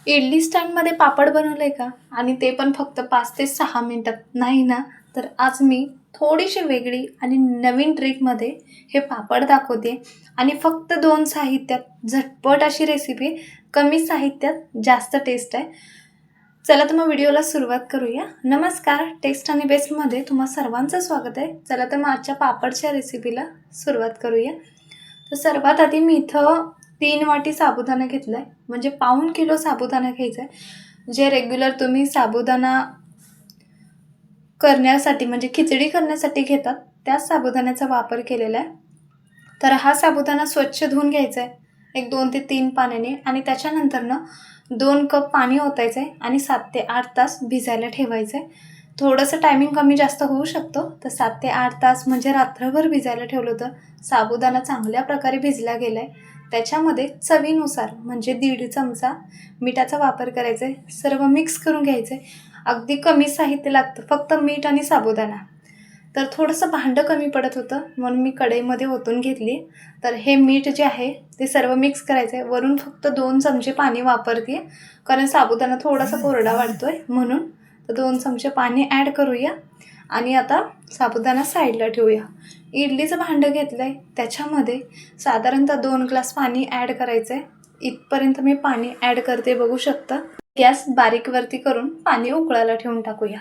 इडली स्टँडमध्ये पापड बनवलं आहे का? आणि ते पण फक्त 5 ते 6 मिनिटात. नाही ना? तर आज मी थोडीशी वेगळी आणि नवीन ट्रिकमध्ये हे पापड दाखवते आणि फक्त 2 साहित्यात झटपट अशी रेसिपी, कमी साहित्यात जास्त टेस्ट आहे. चला तर मग व्हिडिओला सुरुवात करूया. नमस्कार, टेस्ट आणि बेस्टमध्ये तुम्हा सर्वांचं स्वागत आहे. चला तर मग आजच्या पापडच्या रेसिपीला सुरुवात करूया. तर सर्वात आधी मी इथं 3 वाटी साबुदाणा घेतला आहे, म्हणजे पाऊण किलो साबुदाणा घ्यायचा आहे. जे रेग्युलर तुम्ही साबुदाणा करण्यासाठी म्हणजे खिचडी करण्यासाठी घेतात त्याच साबुदाण्याचा वापर केलेला आहे. तर हा साबुदाणा स्वच्छ धुवून घ्यायचा आहे एक 2 ते 3 पाण्याने आणि त्याच्यानंतर 2 कप पाणी ओतायचं आहे आणि 7 ते 8 तास भिजायला ठेवायचं आहे. थोडंसं टायमिंग कमी जास्त होऊ शकतो. तर 7 ते 8 तास म्हणजे रात्रभर भिजायला ठेवलं तर साबुदाणा चांगल्या प्रकारे भिजला गेला आहे. त्याच्यामध्ये चवीनुसार म्हणजे 1.5 चमचा मिठाचा वापर करायचा आहे. सर्व मिक्स करून घ्यायचं आहे. अगदी कमी साहित्य लागतं, फक्त मीठ आणि साबुदाणा. तर थोडंसं भांडं कमी पडत होतं म्हणून मी कढईमध्ये ओतून घेतली. तर हे मीठ जे आहे ते सर्व मिक्स करायचं आहे. वरून फक्त 2 चमचे पाणी वापरते कारण साबुदाणा थोडासा कोरडा वाटतो आहे म्हणून. तर 2 चमचे पाणी ॲड करूया आणि आता साबुदाणा साईडला ठेवूया. इडलीचं भांडं घेतलं आहे, त्याच्यामध्ये साधारणतः 2 ग्लास पाणी ॲड करायचं आहे. इथपर्यंत मी पाणी ॲड करते, बघू शकता. गॅस बारीकवरती करून पाणी उकळायला ठेवून टाकूया.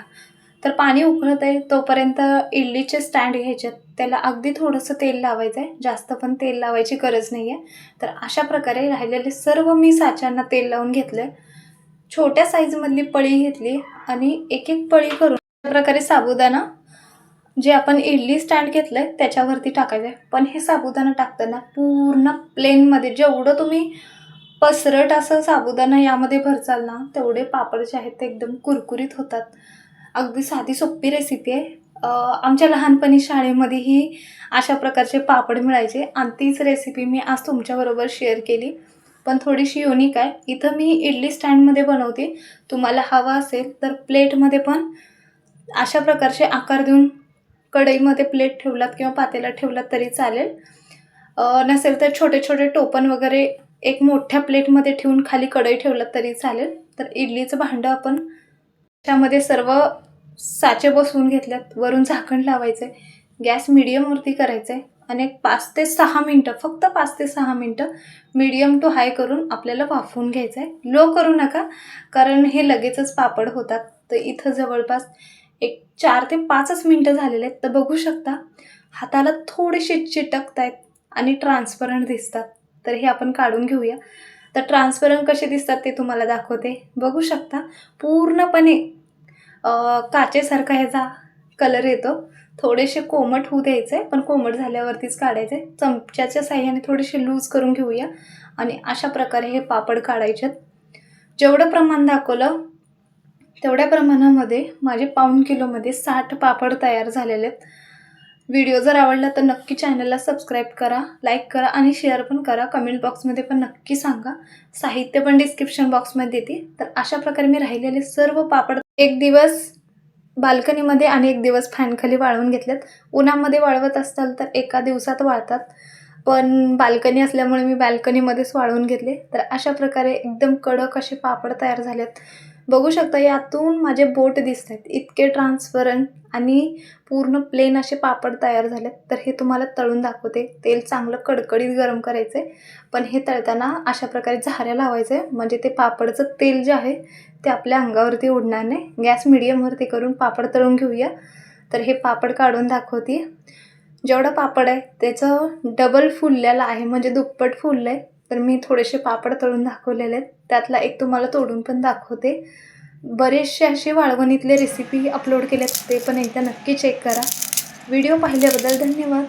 तर पाणी उकळत आहे तोपर्यंत इडलीचे स्टँड घ्यायचे, त्याला अगदी थोडंसं तेल लावायचं आहे, जास्त पण तेल लावायची गरज नाही आहे. तर अशा प्रकारे राहिलेले सर्व मी साच्यांना तेल लावून घेतलं आहे. छोट्या साईजमधली पळी घेतली आणि एक एक पळी करून अशा प्रकारे साबुदाणा जे आपण इडली स्टँड घेतलं आहे त्याच्यावरती टाकायचं आहे. पण हे साबुदाणा टाकताना पूर्ण प्लेनमध्ये जेवढं तुम्ही पसरट असं साबुदाणा यामध्ये भरचाल ना तेवढे पापड जे आहेत ते एकदम कुरकुरीत होतात. अगदी साधी सोपी रेसिपी आहे. आमच्या लहानपणी शाळेमध्येही अशा प्रकारचे पापड मिळायचे आणि तीच रेसिपी मी आज तुमच्याबरोबर शेअर केली, पण थोडीशी युनिक आहे. इथं मी इडली स्टँडमध्ये बनवते. तुम्हाला हवा असेल तर प्लेटमध्ये पण अशा प्रकारचे आकार देऊन कढईमध्ये प्लेट ठेवलात किंवा पातेल्यात ठेवलात तरी चालेल. नसेल तर छोटे छोटे टोपण वगैरे एक मोठ्या प्लेटमध्ये ठेवून खाली कढई ठेवलात तरी चालेल. तर इडलीचं भांडं आपण त्यामध्ये सर्व साचे बसवून घेतल्यात. वरून झाकण लावायचं आहे. गॅस मीडियमवरती करायचं आहे आणि 5 ते 6 मिनटं, फक्त 5 ते 6 मिनटं मीडियम टू हाय करून आपल्याला वाफवून घ्यायचं आहे. लो करू नका कारण हे लगेचच पापड होतात. तर इथं जवळपास एक 4 ते 5च मिनटं झालेले आहेत. तर बघू शकता हाताला थोडेसे चिटकत आहेत आणि ट्रान्सपरंट दिसतात. तर हे आपण काढून घेऊया. तर ट्रान्सपरंट कसे दिसतात ते तुम्हाला दाखवते. बघू शकता पूर्णपणे काचेसारखा ह्याचा कलर येतो. थोडेसे कोमट होऊ द्यायचे, पण कोमट झाल्यावरतीच काढायचे. चमच्याच्या साह्याने थोडेसे लूज करून घेऊया आणि अशा प्रकारे हे पापड काढायचे. जेवढं प्रमाण दाखवलं तेवढ्या प्रमाणामध्ये माझे पाऊण किलोमध्ये 60 पापड तयार झालेले आहेत. व्हिडिओ जर आवडला तर नक्की चॅनलला सबस्क्राईब करा, लाईक करा आणि शेअर पण करा. कमेंट बॉक्समध्ये पण नक्की सांगा. साहित्य पण डिस्क्रिप्शन बॉक्समध्ये देते. तर अशा प्रकारे मी राहिलेले सर्व पापड एक दिवस बाल्कनीमध्ये आणि एक दिवस फॅनखाली वाळवून घेतलेत. उन्हामध्ये वाळवत असाल तर एका दिवसात वाळतात, पण बाल्कनी असल्यामुळे मी बाल्कनीमध्येच वाळवून घेतले. तर अशा प्रकारे एकदम कडक असे पापड तयार झालेत. बघू शकता यातून माझे बोट दिसत आहेत, इतके ट्रान्सपरंट आणि पूर्ण प्लेन असे पापड तयार झालेत. तर हे तुम्हाला तळून दाखवते. तेल चांगलं कडकडीत गरम करायचं आहे, पण हे तळताना अशा प्रकारे झाऱ्या लावायचं आहे म्हणजे ते पापडचं तेल जे आहे ते आपल्या अंगावरती उडणार नाही. गॅस मीडियमवरती करून पापड तळून घेऊया. तर हे पापड काढून दाखवते. जेवढं पापड आहे त्याचं डबल फुललेलं आहे, म्हणजे दुप्पट फुललं आहे. तर मी थोडेसे पापड तळून दाखवलेले आहेत. त्यातला एक तुम्हाला तोडून पण दाखवते. बरेचसे असे वाळवणीतले रेसिपी अपलोड केलेत, ते पण एकदा नक्की चेक करा. व्हिडिओ पाहिल्याबद्दल धन्यवाद.